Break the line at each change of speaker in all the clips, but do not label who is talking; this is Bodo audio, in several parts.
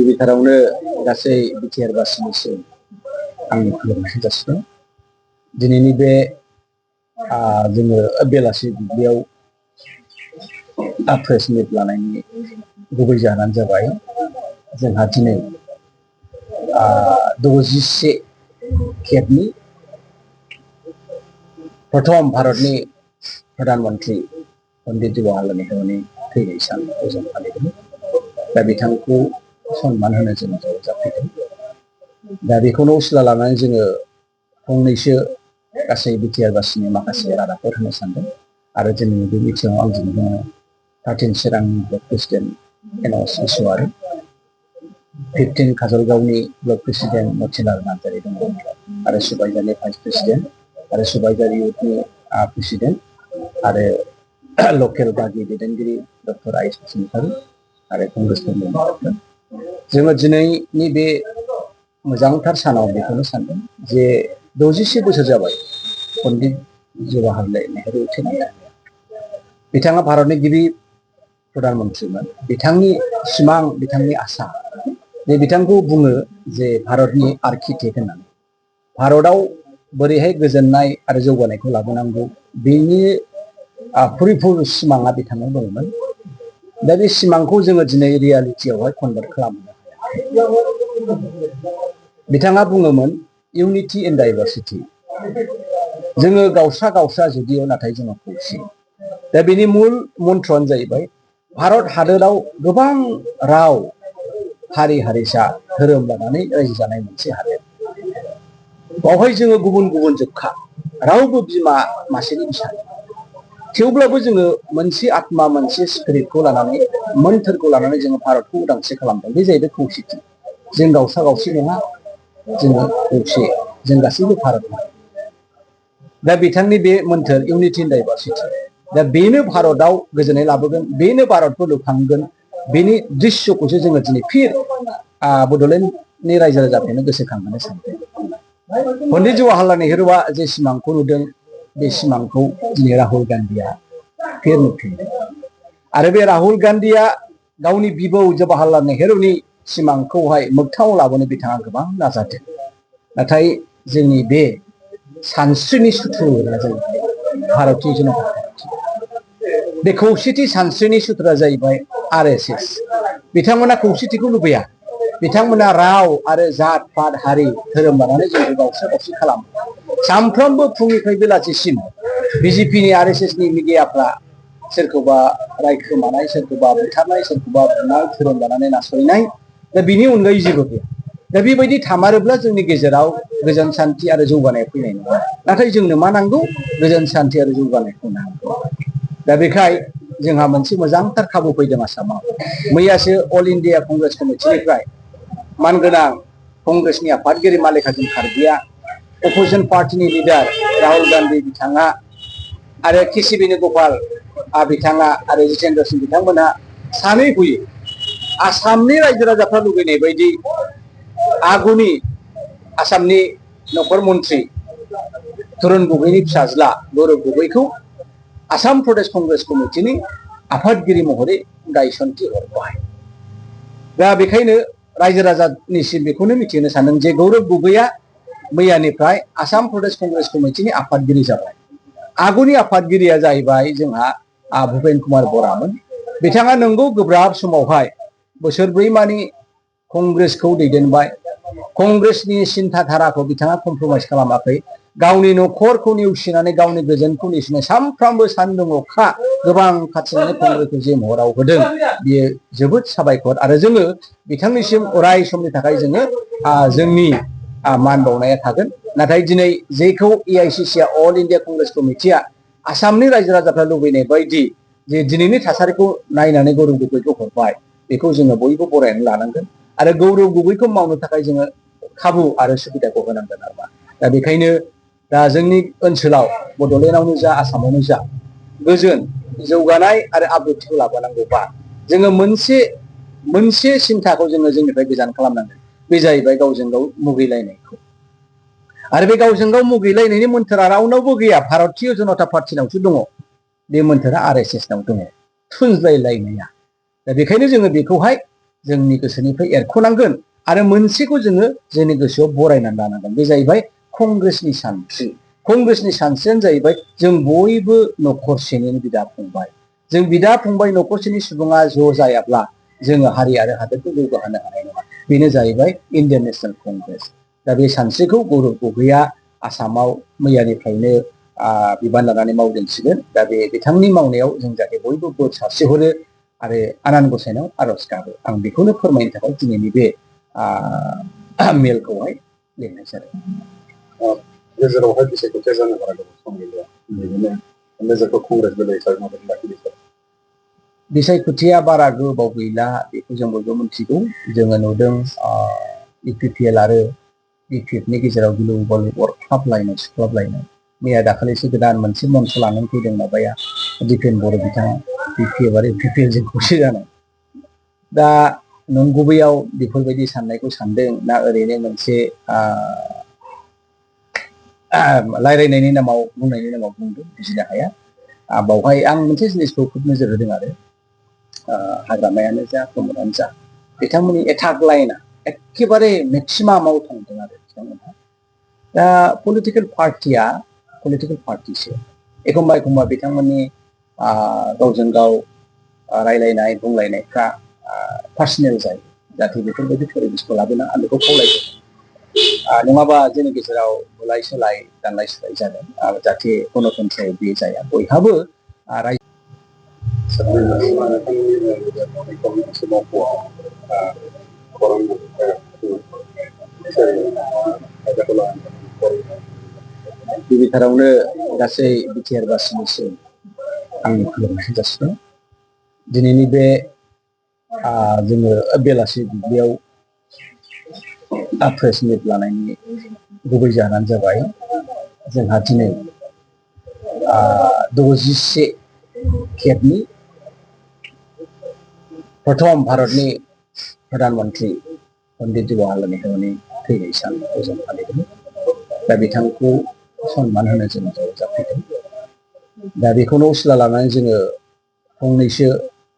गिबिथारावनो गासै बिटिआर बासिनिसिम आंनि खुलुमनाय जासिगोन। दिनैनि बे जोङो बेलासि दुब्लियाव प्रेस मिट लानायनि गुबै जाहोनानो जाबाय जोंहा दिनै 61 खेबनि प्रथम भारतनि प्रधानमन्त्री पन्डित जवाहरलाल नेहरूनि थैनाय सानखौ जों फालिदों। दा बिथांखौ सन्मान होनो जों ज' जाफैदों। दा बेखौनो उसिला लानानै जोङो फंनैसो गासै बिटिआर बासिनि माखासे रादाबफोर होनो सानदों। आरो दिनैनि बे मिटिंआव आंजों दङ 13 चिरांनि ब्लक प्रेसिडेन्ट एन'स इसवारि, 15 काजलगावनि ब्लक प्रेसिडेन्ट मथिलाल नार्जारि दङ, आरो सुबाइजारनि भाइस प्रेसिडेन्ट, आरो सुबाइजार इउथनि प्रेसिडेन्ट, आरो लकेल गागि दैदेनगिरि डक्टर आइस बसुमतारी, आरो कंग्रेसनि मेम्बारफोर। जोङो दिनैनि बे मोजांथार सानाव बेखौनो सानदों जे 61 बोसोर जाबाय पन्डित जवाहरलाल नेहरू थैनाया। बिथाङा भारतनि गिबि प्रधानमन्त्रिमोन। बिथांनि सिमां, बिथांनि आसा, जे बिथांखौ बुङो जे भारतनि आर्किटेक्ट होननानै। भारतआव बोरैहाय गोजोननाय आरो जौगानायखौ लाबोनांगौ बेनि फरिपुर सिमाङा बिथांनाव दंमोन। दा बे सिमांखौ जोङो दिनै रियालिटियावहाय कनभार्ट खालामनो हाया। बिथाङा बुङोमोन इउनिटि इन डाइभारसिटि। जोङो गावस्रा जुदिअ नाथाय जोङो खौसे। दा बेनि मुल मन्त्रआनो जाहैबाय भारत हादोराव गोबां राव, हारि हारिसा, धोरोम लानानै रायजो जानाय मोनसे हादोर। बावहाय जोङो गुबुन गुबुन जोबखा, रावबो बिमा मासेनि फिसा। थेवब्लाबो जोङो मोनसे आत्मा, मोनसे स्पिरिटखौ लानानै, मोन्थोरखौ लानानै जोङो भारतखौ उदांस्रि खालामदों। बे जाहैबाय खौसेथि। जों गावस्रा गावस्रि नङा, जोङो खौसे, जों गासैबो भारत। दा बिथांनि बे मोन्थोर इउनिटि इन डाइभारसिटि, दा बेनो भारतआव गोजोननाय लाबोगोन, बेनो भारतखौ लुखांगोन। बेनि दृश्यखौसो जोङो दिनै फिन बड'लेण्डनि रायजो राजाफोरनो गोसोखांहोनो सानदों। पन्डित जवाहरलाल नेहरूआ जे सिमांखौ नुदों, बे सिमांखौ दिनै राहुल गान्धीया फिन नुफिनदों। आरो बे राहुल गान्धीया गावनि बिबौ जवाहरलाल नेहरूनि सिमांखौहाय मोगथाङाव लाबोनो बिथाङा गोबां नाजादों। नाथाय जोंनि बे सानस्रिनि सुथुरा जाहैबाय भारतीय जनता पार्टी। बे खौसेथि सानस्रिनि सुथुरा जाहैबाय RSS। बिथांमोना खौसेथिखौ लुबैया। बिथांमोना राव आरो जात पात, हारि, धोरोम लानानै जोंखौ गावस्रा गावस्रि खालामो। सानफ्रोमबो फुंनिफ्राय बेलासिसिम बिजेपिनि RSSनि मिडियाफ्रा सोरखौबा रायखोमानाय, सोरखौबा बुथारनाय, सोरखौबा बुनाय, धोरोम लानानै नासयनाय, दा बिनि अनगायै जेबो गैया। दा बेबायदि थामारोब्ला जोंनि गेजेराव गोजोन सान्थि आरो जौगानाय फैनाय नङा। नाथाय जोंनो मा नांगौ? गोजोन सान्थि आरो जौगानायखौ नांगौ। दा बेखाय जोंहा मोनसे मोजांथार खाबु फैदों आसामाव। मैयासो अल इन्डिया कंग्रेस कमिटिनिफ्राय मानगोनां कंग्रेसनि आफादगिरि माल्लिकार्जुन खारगेया, अपोजिसन पार्टिनि लिडार राहुल गान्धी बिथाङा, आरो केसि वेणुगपाल बिथाङा, आरो जितेन्द्र सिंह बिथांमोनहा सानै फैयो आसामनि रायजो राजाफ्रा लुबैनाय बायदि आगुनि आसामनि नखर मन्त्रि तरुण गगैनि फिसाज्ला गौरब गगैखौ आसाम प्रदेश कंग्रेस कमिटिनि आफादगिरि महरै गायसनथि हरबाय। दा बेखायनो रायजो राजानिसिम बेखौनो मिथिहोनो सानदों जे गौरब गगैया मैयानिफ्राय आसाम प्रदेश कंग्रेस कमिटिनि आफादगिरि जाबाय। आगुनि आफादगिरिया जाहैबाय जोंहा भुपेन कुमार बरामोन। बिथाङा नंगौ गोब्राब समावहाय बोसोरब्रै मानि कंग्रेसखौ दैदेनबाय। कंग्रेसनि सिन्था धाराखौ बिथाङा कमप्रमाइज खालामाखै। गावनि न'खरखौ नेवसिनानै, गावनि गोजोनखौ नेवसिनानै सानफ्रामबो सान्दुं अखा गोबां खाथिनानै कंग्रेसखौ जे महराव होदों, बियो जोबोद साबायखर। आरो जोङो बिथांनिसिम अराय समनि थाखाय जोङो जोंनि मान बावनाया थागोन। नाथाय दिनै जेखौ AICC अल इन्डिया कंग्रेस कमिटिया आसामनि रायजो राजाफ्रा लुबैनाय बायदि जे दिनैनि थासारिखौ नायनानै गौरब गगैखौ हरबाय, बेखौ जोङो बयबो बरायनानै लानांगोन। आरो गौरब गगैखौ मावनो थाखाय जोङो खाबु आरो सुबिदाखौ होनांगोन आरोमा। दा बेखायनो दा जोंनि ओनसोलाव बड'लेण्डआवनो जा, आसामावनो जा, गोजोन, जौगानाय आरो आब्रुथिखौ लाबोनांगौबा जोङो मोनसे सिन्थाखौ जोङो जोंनिफ्राय गोजान खालामनांगोन। बे जाहैबाय गावजों गाव मुगैलायनायखौ। आरो बे गावजों गाव मुगैलायनायनि मोन्थोरा रावनावबो गैया, भारतीय जनता पार्टिनावसो दङ। बे मोन्थोरा RSSनाव दङ, थुनज्लायलायनाया। दा बेखायनो जोङो बेखौहाय जोंनि गोसोनिफ्राय एरख'नांगोन आरो मोनसेखौ जोङो जोंनि गोसोआव बरायनानै लानांगोन। बे जाहैबाय कंग्रेसनि सानस्रि। कंग्रेसनि सानस्रियानो जाहैबाय जों बयबो न'खरसेनिनो बिदा फंबाय। जों बिदा फंबाय न'खरसेनि सुबुङा ज' जायाब्ला जोङो हारि आरो हादोरखौ जौगाहोनो हानाय नङा। बेनो जाहैबाय इण्डियान नेशनेल कंग्रेस। दा बे सानस्रिखौ गौरब गगैया आसामाव मैयानिफ्रायनो बिबान लानानै मावदिंसिगोन। दा बे बिथांनि मावनायाव जों जाहाथे बयबो बोर सारस्रिहरो आरो आनान गसाइनाव आर'ज गाबो। आं बेखौनो फोरमायनो थाखाय दिनैनि बे मेलखौहाय लिरनाय जादों।
गेजेरावहाय बिसायख'थिया जानो बारा गोबाव सम गैलिया, बिदिनो नोजोरखौ कंग्रेस बिलाइ हिसाबै माबायदि लाखियो सार?
बिसायख'थिया बारा गोबाव गैला, बेखौ जों बयबो मिथिगौ। जोङो नुदों इउपिपिएल आरो बिपिएफनि गेजेराव गिलु बालु अरख्लाबलायनाय सुख्लाबलायनाय। मैया दाखालिसो गोदान मोनसे मन्थ्र लानानै फैदों माबाया दिपेन बर' बिथाङा, बिपिएफ आरो इउपिपिएलजों खौसे जानाय। दा नंगुबैयाव बेफोरबायदि साननायखौ सानदों ना ओरैनो मोनसे रायलायनायनि नामाव बुंनायनि नामाव बुंदों, बुजिनो हाया। बावहाय आं मोनसे जिनिसखौ खोब नोजोर होदों आरो हाग्रामायानो जा प्रमदआनो जा बिथांमोननि एटाक लाइना एखेबारे मेक्सिमामाव थांदों आरो बिथांमोनहा। दा पलिटिकेल पार्टिसो एखमबा एखमबा बिथांमोननि गावजों गाव रायलायनाय बुंलायनायफ्रा पार्सनेल जायो। जाहाथे बेफोरबायदि परिबेसखौ लाबोना आं बेखौ खावलायदों। नङाबा जोंनि गेजेराव बुलाय सोलाय दानलाय सोलाय जादों आरो जाहाथे गणतन्त्रआव बे जाया। बयहाबो गिबिथारावनो गासै बिटिआर बासिनिसिम आंनि खुलुमनायखौ जासिदों। दिनैनि बे जोङो बेलासि बुब्लियाव प्रेस मिट लानायनि गुबै जाहोनानो जाबाय जोंहा दिनै 61 खेबनि प्रथम भारतनि प्रधान मन्त्रि पन्डित जवाहरलाल नेहुरुनि थैनाय सानखौ जों फालिदों। दा बिथांखौ सनमान होनो जों ज' जाफैदों। दा बेखौनो असिला लानानै जोङो फंनैसो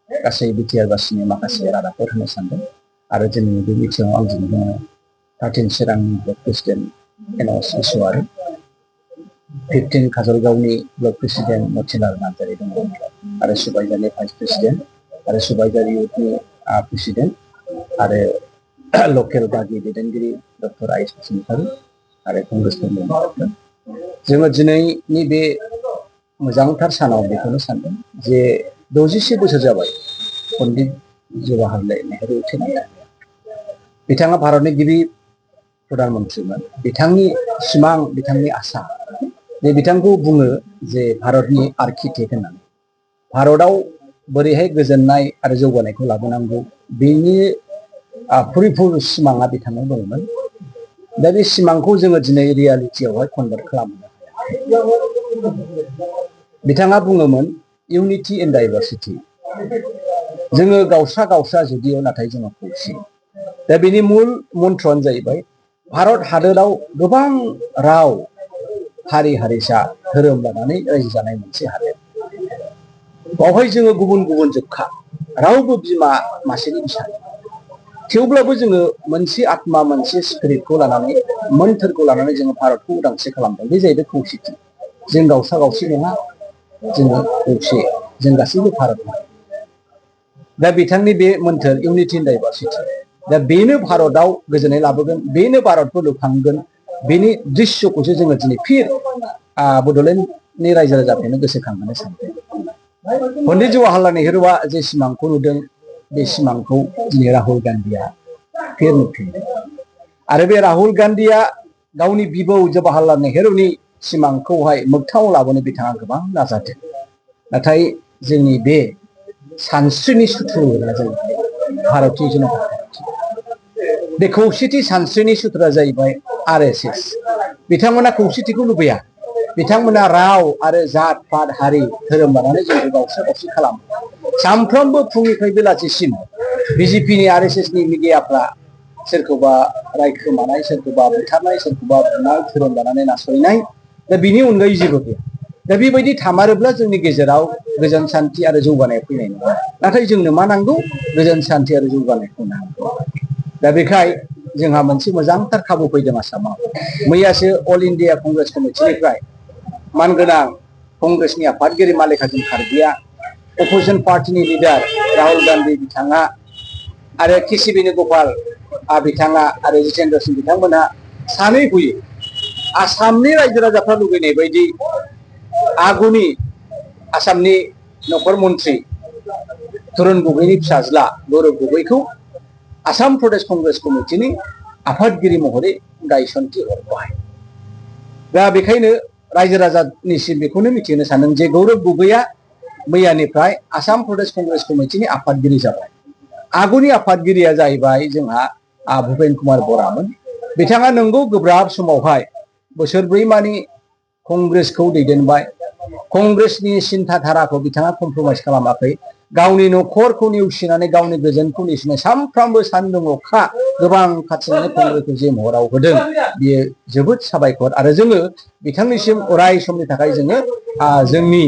गासै बिटिआर बासिनि माखासे रादाबफोर होनो सानदों। आरो दिनैनि बे मिटिङाव आंजों दङ 13 चिरांनि ब्लक प्रेसिडेन्ट एन'स इसवारि, 15 काजलगावनि ब्लक प्रेसिडेन्ट मथिलाल नार्जारि दङ, आरो सुबाइजारनि भाइस प्रेसिडेन्ट आरो सुबाइजार इउथनि प्रेसिडेन्ट आरो लकेल गागि दैदेनगिरि डक्टर आइस बसुमतारी आरो कंग्रेसनि मेम्बारफोर। जोङो दिनैनि बे मोजांथार सानाव बेखौनो सानदों जे 61 बोसोर जाबाय पन्डित जवाहरलाल नेहरु थैनाया। बिथाङा भारतनि गिबि प्रधान मन्त्रिमोन। बिथांनि सिमां, बिथांनि आसा, जे बिथांखौ बुङो जे भारतनि आर्किटेक्ट होननानै। भारतआव बोरैहाय गोजोननाय आरो जौगानायखौ लाबोनांगौ बेनि परिपुर सिमाङा बिथांनाव दंमोन। दा बे सिमांखौ जोङो दिनै रियालिटियावहाय कनभार्ट खालामनो हाया। बिथाङा बुङोमोन इउनिटि इन डाइभारसिटि। जोङो गावस्रा गावस्रा जुदियाव नाथाय जोङो खौसे। दा बेनि मुल मन्त्रआनो जाहैबाय भारत हादोराव गोबां राव, हारि हारिसा, धोरोम लानानै रायजो जानाय मोनसे हादोर। बावहाय जोङो गुबुन गुबुन जोबखा, रावबो बिमा मासेनि फिसा। थेवब्लाबो जोङो मोनसे आत्मा, मोनसे स्पिरिटखौ लानानै, मोन्थोरखौ लानानै जोङो भारतखौ उदांस्रि खालामदों। बे जाहैबाय खौसेथि। जों गावस्रा गावस्रि नङा, जोङो खौसे, जों गासैबो भारत। दा बिथांनि बे मोन्थोर इउनिटि इन डाइभारसिटि, दा बेनो भारतआव गोजोननाय लाबोगोन, बेनो भारतखौ लुखांगोन। बेनि दृश्यखौसो जोङो दिनै फिन बड'लेण्डनि रायजो राजाफोरनो गोसोखांहोनो सानदों। पन्डित जवाहरलाल नेहुरुआ जे सिमांखौ नुदों बे सिमांखौ दिनै राहुल गान्धीया फेर नुफिनदों। आरो बे राहुल गान्धीया गावनि बिबौ जवाहरलाल नेहुरुनि सिमांखौहाय मोगथाङाव लाबोनो बिथाङा गोबां नाजादों। नाथाय जोंनि बे सानस्रिनि सुथुरा जाहैबाय भारतीय जनता पार्टी। बे खौसेथि सानस्रिनि सुथुरा जाहैबाय RSS। बिथांमोना खौसेथिखौ लुबैया। बिथांमोना राव आरो जात पात हारि धोरोम लानानै जोंखौ गावस्रा गावस्रि खालामो। सानफ्रोमबो फुंनिफ्राय बेलासिसिम बिजेपिनि RSSनि मिडियाफ्रा सोरखौबा रायखोमानाय, सोरखौबा बुथारनाय, सोरखौबा बुनाय, धोरोम लानानै नासयनाय, दा बिनि अनगायै जेबो गैया। दा बेबायदि थामारोब्ला जोंनि गेजेराव गोजोन सान्थि आरो जौगानाय फैनाय नङा। नाथाय जोंनो मा नांगौ? गोजोन सान्थि आरो जौगानायखौ नांगौ। दा बेखाय जोंहा मोनसे मोजांथार खाबु फैदों आसामाव। मैयासो अल इन्डिया कंग्रेस कमिटिनिफ्राय मानगोनां कंग्रेसनि आफादगिरि माल्लिकार्जुन खारगेया अपोजिसन पार्टिनि लिडार राहुल गान्धी बिथाङा आरो केसि वेणुगपाल बिथाङा आरो जितेन्द्र सिंह बिथांमोनहा सानै फैयो आसामनि रायजो राजाफ्रा लुबैनाय बायदि आगुनि आसामनि नखर मन्त्रि तरुण गगैनि फिसाज्ला गौरब गगैखौ आसाम प्रदेश कंग्रेस कमिटिनि आफादगिरि महरै गायसनथि हरबाय। दा बेखायनो रायजो राजानिसिम बेखौनो मिथिहोनो सानदों जे गौरब गगैया मैयानिफ्राय आसाम प्रदेश कंग्रेस कमिटिनि आफादगिरि जाबाय। आगुनि आफादगिरिया जाहैबाय जोंहा भुपेन कुमार बरामोन। बिथाङा नंगौ गोब्राब समावहाय बोसोरब्रैमानि कंग्रेसखौ दैदेनबाय। कंग्रेसनि सिन्था धाराखौ बिथाङा कमप्रमाइज खालामाखै। गावनि नखरखौ नेवसिनानै गावनि गोजोनखौ नेवसिनानै सानफ्रामबो सान्दुं अखा गोबां खाथिनानै कंग्रेसखौ जे महराव होदों बियो जोबोद साबायखर। आरो जोङो बिथांनिसिम अराय समनि थाखाय जोङो जोंनि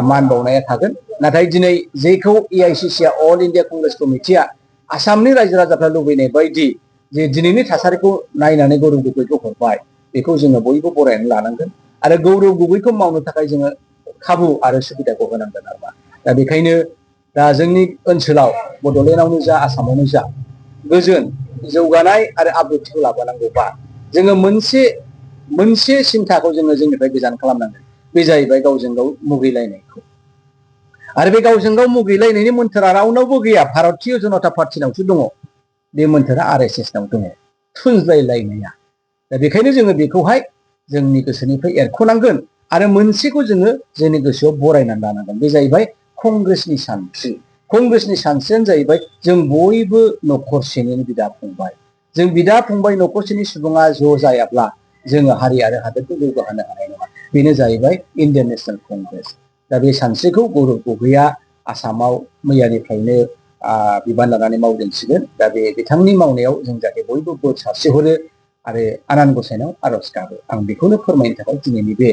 मान बावनाया थागोन। नाथाय दिनै जेखौ AICC अल इन्डिया कंग्रेस कमिटिया आसामनि रायजो राजाफ्रा लुबैनाय बायदि जे दिनैनि थासारिखौ नायनानै गौरब गगैखौ हरबाय, बेखौ जोङो बयबो बरायनानै लानांगोन आरो गौरब गगैखौ मावनो थाखाय जोङो खाबु आरो सुबिदाखौ होनांगोन आरोमा। दा बेखायनो दा जोंनि ओनसोलाव बड'लेण्डआवनो जा आसामावनो जा गोजोन जौगानाय आरो आब्रुथिखौ लाबोनांगौबा जोङो मोनसे सिन्थाखौ जोङो जोंनिफ्राय गोजान खालामनांगोन। बे जाहैबाय गावजों गाव मुगैलायनायखौ। आरो बे गावजों गाव मुगैलायनायनि मोन्थोरा रावनावबो गैया, भारतीय जनता पार्टिनावसो दङ। बे मोन्थोरा RSSनाव दङ, थुनज्लायलायनाया। दा बेखायनो जोङो बेखौहाय जोंनि गोसोनिफ्राय एरख'नांगोन आरो मोनसेखौ जोङो जोंनि गोसोआव बरायनानै लानांगोन। बे जाहैबाय कंग्रेसनि सानस्रि। कंग्रेसनि सानस्रियानो जाहैबाय जों बयबो न'खरसेनिनो बिदा फंबाय। जों बिदा फंबाय न'खरसेनि सुबुङा ज' जायाब्ला जोङो हारि आरो हादोरखौ जौगाहोनो हानाय नङा। बेनो जाहैबाय इण्डियान नेशनेल कंग्रेस। दा बे सानस्रिखौ गौरब गगैया आसामाव मैयानिफ्रायनो बिबान लानानै मावजेनसिगोन। दा बे बिथांनि मावनायाव जों जाहाथे बयबो बोर सारस्रिहरो आरो आनान गसाइनाव आर'ज गाबो। आं बेखौनो फोरमायनो थाखाय दिनैनि बे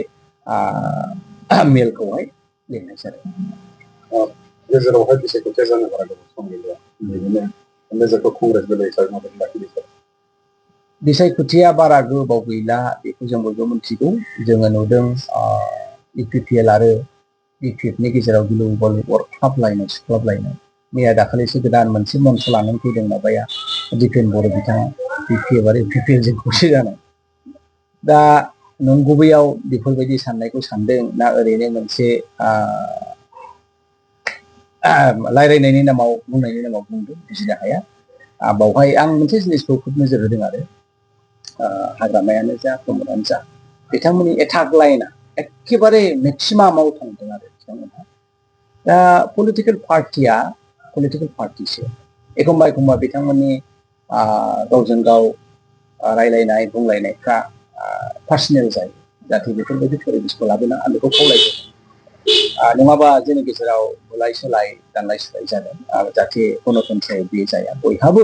मेलखौहाय लिरनाय जादों।
गेजेरावहाय बिसायख'थिया जानो बारा गोबाव सम गैलिया, बिदिनो नोजोरखौ कंग्रेस बिलाइ हिसाबै माबायदि लाखियो सार?
बिसायख'थिया बारा गोबाव गैला, बेखौ जों बयबो मिथिगौ। जोङो नुदों UPPL आरो BPFनि गेजेराव गिलु बालु अरख्लाबलायनाय सुख्लाबलायनाय। मैया दाखालिसो गोदान मोनसे मन्त्र लानानै फैदों माबाया दिपेन बर' बिथाङा, BPF आरो UPPLजों खौसे जानाय। दा नंगुबैयाव बेफोरबायदि साननायखौ सानदों ना ओरैनो मोनसे रायलायनायनि नामाव बुंनायनि नामाव बुंदों बुजिनो हाया। बावहाय आं मोनसे जिनिसखौ खोब नोजोर होदों आरो हाग्रामायानो जा प्रमदआनो जा बिथांमोननि एटाक लाइना एखेबारे मेक्सिमामाव थांदों आरो बिथांमोनहा। दा पलिटिकेल पार्टिसो एखमबा बिथांमोननि गावजों गाव रायलायनाय बुंलायनायफ्रा पार्सनेल जायो। जाहाथे बेफोरबायदि परिबेसखौ लाबोना आं बेखौ खावलायदों। नङाबा जोंनि गेजेराव बुलाय सोलाय दानलाय सुलाय जागोन। जाहाथे गणतन्त्रआव बे जाया। बयहाबो